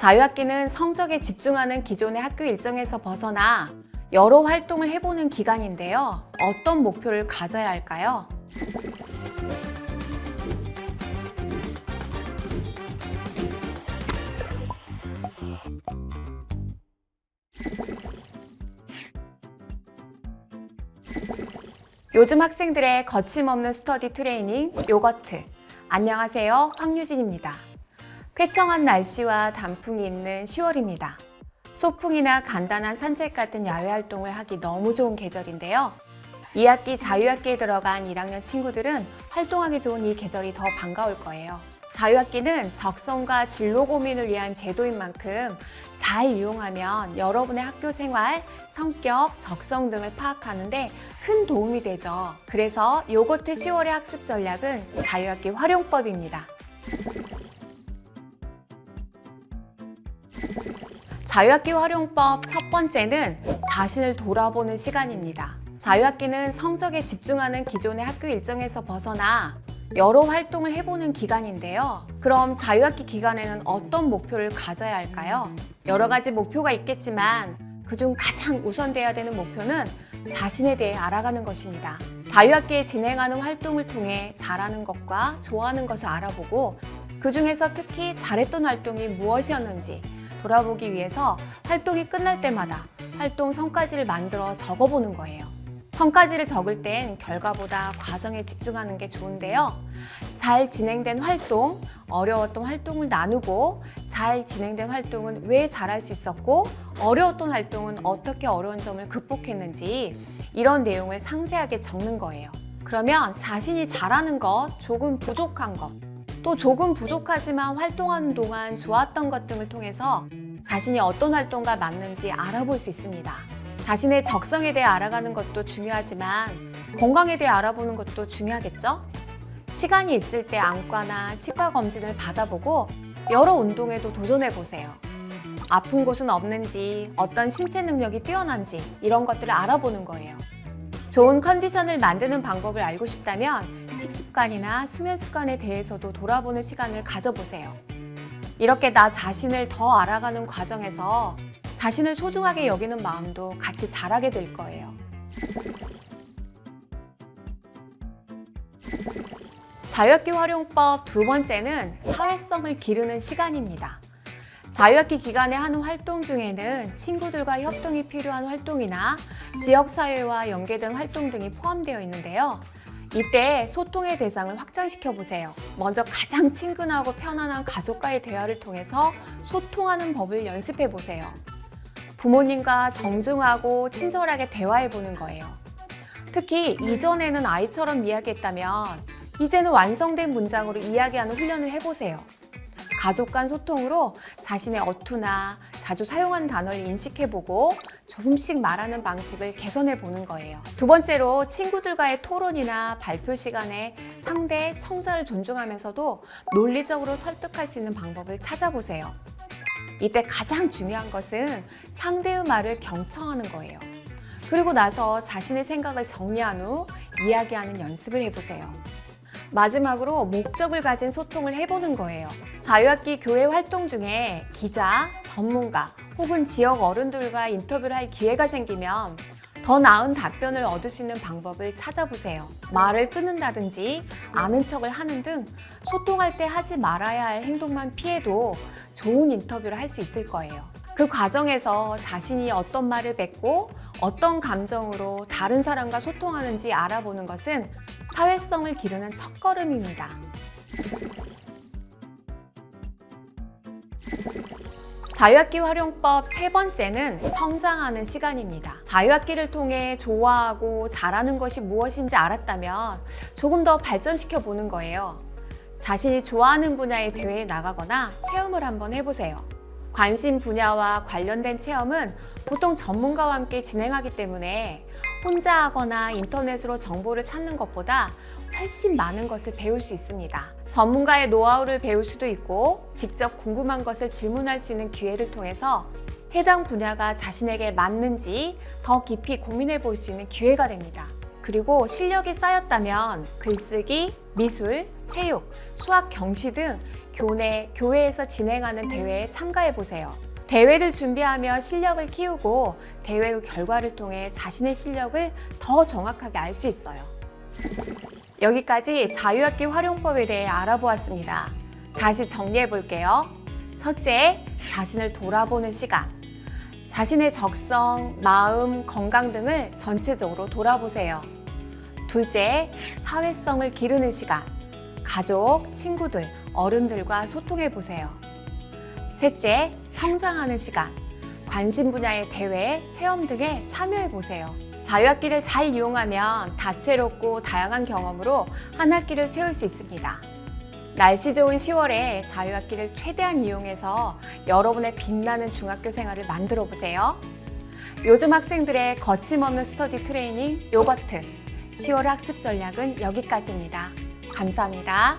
자유학기는 성적에 집중하는 기존의 학교 일정에서 벗어나 여러 활동을 해보는 기간인데요. 어떤 목표를 가져야 할까요? 요즘 학생들의 거침없는 스터디 트레이닝 요거트. 안녕하세요, 황유진입니다. 쾌청한 날씨와 단풍이 있는 10월입니다. 소풍이나 간단한 산책 같은 야외 활동을 하기 너무 좋은 계절인데요. 2학기 자유학기에 들어간 1학년 친구들은 활동하기 좋은 이 계절이 더 반가울 거예요. 자유학기는 적성과 진로 고민을 위한 제도인 만큼 잘 이용하면 여러분의 학교 생활, 성격, 적성 등을 파악하는데 큰 도움이 되죠. 그래서 요거트 10월의 학습 전략은 자유학기 활용법입니다. 자유학기 활용법 첫 번째는 자신을 돌아보는 시간입니다. 자유학기는 성적에 집중하는 기존의 학교 일정에서 벗어나 여러 활동을 해보는 기간인데요. 그럼 자유학기 기간에는 어떤 목표를 가져야 할까요? 여러 가지 목표가 있겠지만 그중 가장 우선돼야 되는 목표는 자신에 대해 알아가는 것입니다. 자유학기에 진행하는 활동을 통해 잘하는 것과 좋아하는 것을 알아보고 그중에서 특히 잘했던 활동이 무엇이었는지 돌아보기 위해서 활동이 끝날 때마다 활동 성과지를 만들어 적어보는 거예요. 성과지를 적을 땐 결과보다 과정에 집중하는 게 좋은데요. 잘 진행된 활동, 어려웠던 활동을 나누고 잘 진행된 활동은 왜 잘할 수 있었고 어려웠던 활동은 어떻게 어려운 점을 극복했는지 이런 내용을 상세하게 적는 거예요. 그러면 자신이 잘하는 것, 조금 부족한 것, 또 조금 부족하지만 활동하는 동안 좋았던 것 등을 통해서 자신이 어떤 활동과 맞는지 알아볼 수 있습니다. 자신의 적성에 대해 알아가는 것도 중요하지만 건강에 대해 알아보는 것도 중요하겠죠? 시간이 있을 때 안과나 치과 검진을 받아보고 여러 운동에도 도전해보세요. 아픈 곳은 없는지, 어떤 신체 능력이 뛰어난지 이런 것들을 알아보는 거예요. 좋은 컨디션을 만드는 방법을 알고 싶다면 식습관이나 수면 습관에 대해서도 돌아보는 시간을 가져보세요. 이렇게 나 자신을 더 알아가는 과정에서 자신을 소중하게 여기는 마음도 같이 자라게 될 거예요. 자유학기 활용법 두 번째는 사회성을 기르는 시간입니다. 자유학기 기간에 하는 활동 중에는 친구들과 협동이 필요한 활동이나 지역사회와 연계된 활동 등이 포함되어 있는데요. 이때 소통의 대상을 확장시켜 보세요. 먼저 가장 친근하고 편안한 가족과의 대화를 통해서 소통하는 법을 연습해 보세요. 부모님과 정중하고 친절하게 대화해 보는 거예요. 특히 이전에는 아이처럼 이야기했다면 이제는 완성된 문장으로 이야기하는 훈련을 해보세요. 가족 간 소통으로 자신의 어투나 자주 사용하는 단어를 인식해보고 조금씩 말하는 방식을 개선해보는 거예요. 두 번째로 친구들과의 토론이나 발표 시간에 상대, 청자를 존중하면서도 논리적으로 설득할 수 있는 방법을 찾아보세요. 이때 가장 중요한 것은 상대의 말을 경청하는 거예요. 그리고 나서 자신의 생각을 정리한 후 이야기하는 연습을 해보세요. 마지막으로 목적을 가진 소통을 해보는 거예요. 자유학기 교회 활동 중에 기자, 전문가 혹은 지역 어른들과 인터뷰를 할 기회가 생기면 더 나은 답변을 얻을 수 있는 방법을 찾아보세요. 말을 끊는다든지 아는 척을 하는 등 소통할 때 하지 말아야 할 행동만 피해도 좋은 인터뷰를 할 수 있을 거예요. 그 과정에서 자신이 어떤 말을 뱉고 어떤 감정으로 다른 사람과 소통하는지 알아보는 것은 사회성을 기르는 첫걸음입니다. 자유학기 활용법 세 번째는 성장하는 시간입니다. 자유학기를 통해 좋아하고 잘하는 것이 무엇인지 알았다면 조금 더 발전시켜 보는 거예요. 자신이 좋아하는 분야의 대회에 나가거나 체험을 한번 해보세요. 관심 분야와 관련된 체험은 보통 전문가와 함께 진행하기 때문에 혼자 하거나 인터넷으로 정보를 찾는 것보다 훨씬 많은 것을 배울 수 있습니다. 전문가의 노하우를 배울 수도 있고 직접 궁금한 것을 질문할 수 있는 기회를 통해서 해당 분야가 자신에게 맞는지 더 깊이 고민해 볼 수 있는 기회가 됩니다. 그리고 실력이 쌓였다면 글쓰기, 미술, 체육, 수학, 경시 등 교내, 교회에서 진행하는 대회에 참가해 보세요. 대회를 준비하며 실력을 키우고 대회 후 결과를 통해 자신의 실력을 더 정확하게 알 수 있어요. 여기까지 자유학기 활용법에 대해 알아보았습니다. 다시 정리해 볼게요. 첫째, 자신을 돌아보는 시간. 자신의 적성, 마음, 건강 등을 전체적으로 돌아보세요. 둘째, 사회성을 기르는 시간. 가족, 친구들, 어른들과 소통해 보세요. 셋째, 성장하는 시간. 관심 분야의 대회, 체험 등에 참여해 보세요. 자유학기를 잘 이용하면 다채롭고 다양한 경험으로 한 학기를 채울 수 있습니다. 날씨 좋은 10월에 자유학기를 최대한 이용해서 여러분의 빛나는 중학교 생활을 만들어 보세요. 요즘 학생들의 거침없는 스터디 트레이닝 요거트 10월 학습 전략은 여기까지입니다. 감사합니다.